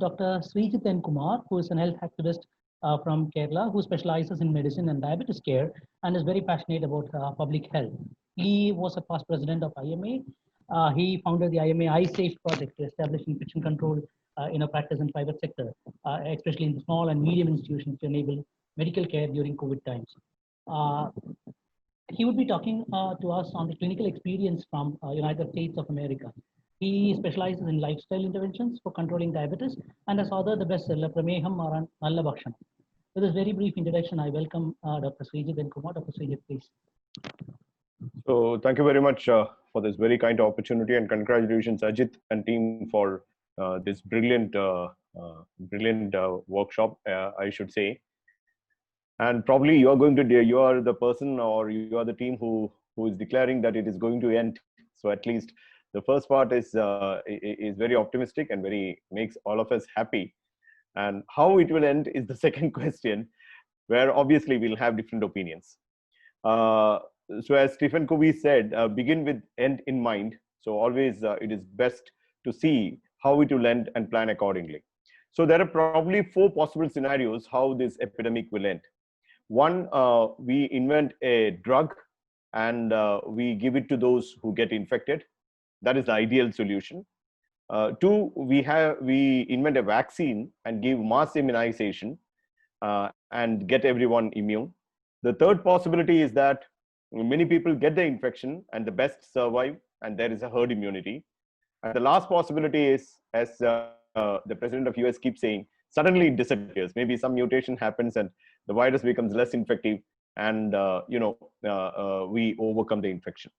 Dr. Srijit Kumar, who is an health activist from Kerala, who specializes in medicine and diabetes care and is very passionate about public health. He was a past president of IMA. He founded the IMA iSafe project to establish infection control in a practice in private sector, especially in the small and medium institutions to enable medical care during COVID times. He would be talking to us on the clinical experience from United States of America. He specializes in lifestyle interventions for controlling diabetes and has authored the bestseller Prameham Maran Nalla Bhakshanam. With this very brief introduction, I welcome Dr. Srijit Kumar. Dr. Srijit, please. So thank you very much for this very kind opportunity, and congratulations, Ajit and team, for this brilliant workshop, I should say. And probably you are the person, or you are the team who is declaring that it is going to end. So at least the first part is very optimistic and makes all of us happy. And how it will end is the second question, where obviously we'll have different opinions. So as Stephen Covey said, begin with end in mind. So always it is best to see how it will end and plan accordingly. So there are probably 4 possible scenarios how this epidemic will end. One, we invent a drug and we give it to those who get infected. That is the ideal solution. 2, we invent a vaccine and give mass immunization and get everyone immune. The third possibility is that many people get the infection and the best survive, and there is a herd immunity. And the last possibility is, as the president of US keeps saying, suddenly it disappears. Maybe some mutation happens and the virus becomes less infective, and we overcome the infection.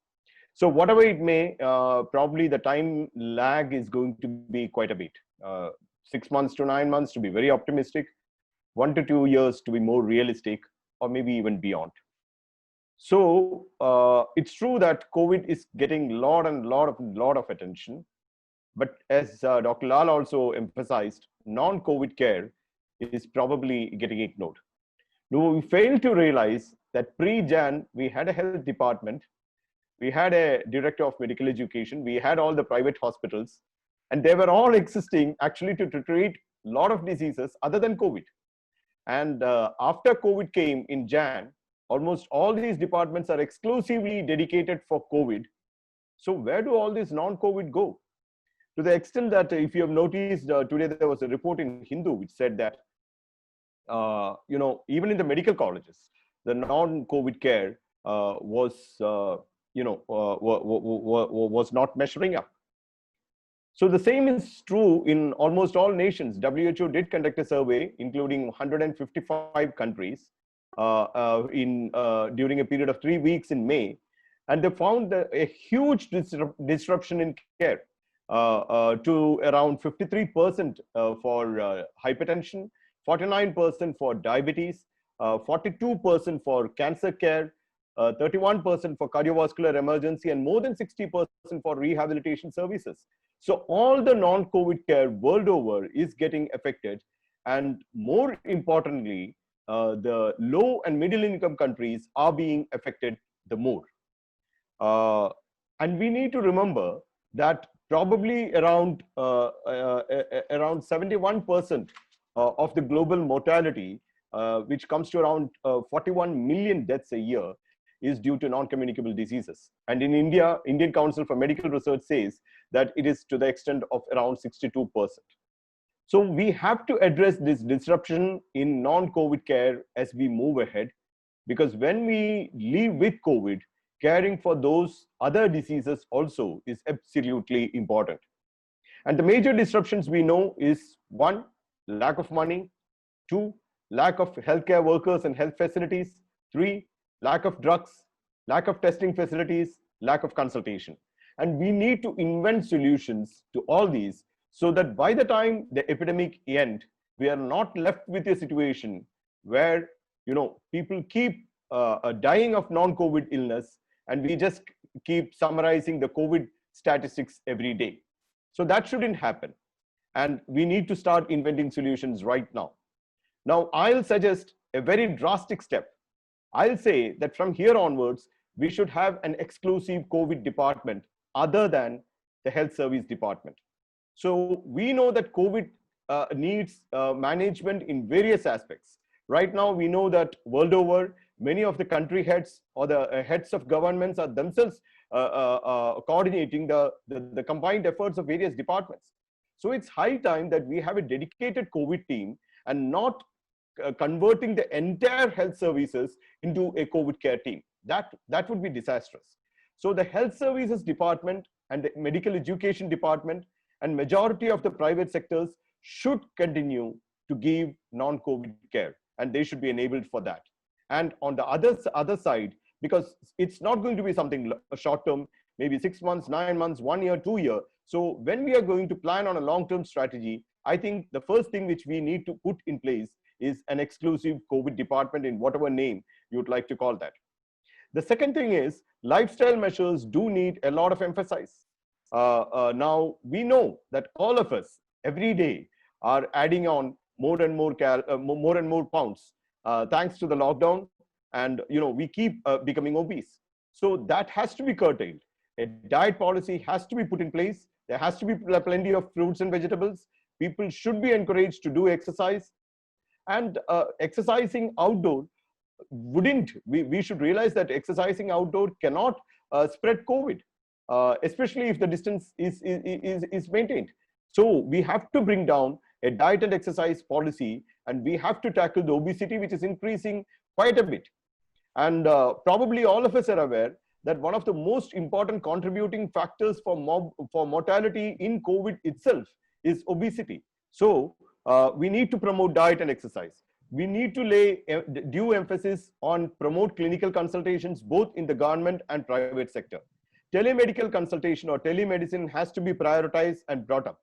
So whatever it may, probably the time lag is going to be quite a bit. 6 months to 9 months to be very optimistic, 1 to 2 years to be more realistic, or maybe even beyond. So it's true that COVID is getting lot of attention, but as Dr. Lal also emphasized, non-COVID care is probably getting ignored. Now, we fail to realize that pre-Jan, we had a health department, we had a director of medical education, we had all the private hospitals, and they were all existing actually to treat a lot of diseases other than COVID. And after COVID came in Jan, almost all these departments are exclusively dedicated for COVID. So where do all these non-COVID go? To the extent that if you have noticed, today there was a report in Hindu which said that, even in the medical colleges, the non-COVID care was not measuring up. So the same is true in almost all nations. WHO did conduct a survey, including 155 countries, during a period of 3 weeks in May, and they found a huge disruption in care, to around 53% for hypertension, 49% for diabetes, 42% for cancer care, 31% for cardiovascular emergency, and more than 60% for rehabilitation services. So all the non-COVID care world over is getting affected, and more importantly, the low and middle income countries are being affected the more. And we need to remember that probably around 71% of the global mortality, which comes to around 41 million deaths a year, is due to non-communicable diseases. And in India, Indian Council for Medical Research says that it is to the extent of around 62%. So we have to address this disruption in non-COVID care as we move ahead, because when we live with COVID, caring for those other diseases also is absolutely important. And the major disruptions we know is 1, lack of money, 2, lack of healthcare workers and health facilities, 3, lack of drugs, lack of testing facilities, lack of consultation. And we need to invent solutions to all these, so that by the time the epidemic ends, we are not left with a situation where people keep dying of non-COVID illness, and we just keep summarizing the COVID statistics every day. So that shouldn't happen. And we need to start inventing solutions right now. Now, I'll suggest a very drastic step. I'll say that from here onwards, we should have an exclusive COVID department other than the health service department. So we know that COVID needs management in various aspects. Right now, we know that world over, many of the country heads or the heads of governments are themselves coordinating the combined efforts of various departments. So it's high time that we have a dedicated COVID team and not converting the entire health services into a COVID care team. That would be disastrous. So the health services department and the medical education department and majority of the private sectors should continue to give non-COVID care, and they should be enabled for that. And on the other side, because it's not going to be something short term, maybe 6 months, 9 months, 1 year, 2 year. So when we are going to plan on a long-term strategy, I think the first thing which we need to put in place is an exclusive COVID department in whatever name you would like to call that. The second thing is lifestyle measures do need a lot of emphasis. Now we know that all of us every day are adding on more and more pounds thanks to the lockdown, and we keep becoming obese. So that has to be curtailed. A diet policy has to be put in place. There has to be plenty of fruits and vegetables. People should be encouraged to do exercise, and exercising outdoor we should realize that exercising outdoor cannot spread COVID, especially if the distance is maintained. So we have to bring down a diet and exercise policy, and we have to tackle the obesity, which is increasing quite a bit. And probably all of us are aware that one of the most important contributing factors for mortality in COVID itself is obesity. So we need to promote diet and exercise. We need to lay due emphasis on promote clinical consultations both in the government and private sector. Telemedical consultation or telemedicine has to be prioritized and brought up.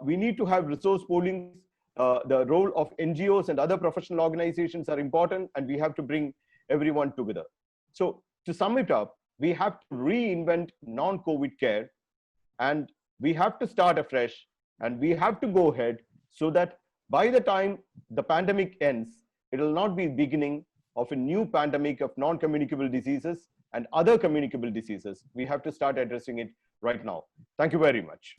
We need to have resource pooling. The role of NGOs and other professional organizations are important, and we have to bring everyone together. So to sum it up, we have to reinvent non-COVID care, and we have to start afresh, and we have to go ahead so that by the time the pandemic ends, it will not be the beginning of a new pandemic of non-communicable diseases and other communicable diseases. We have to start addressing it right now. Thank you very much.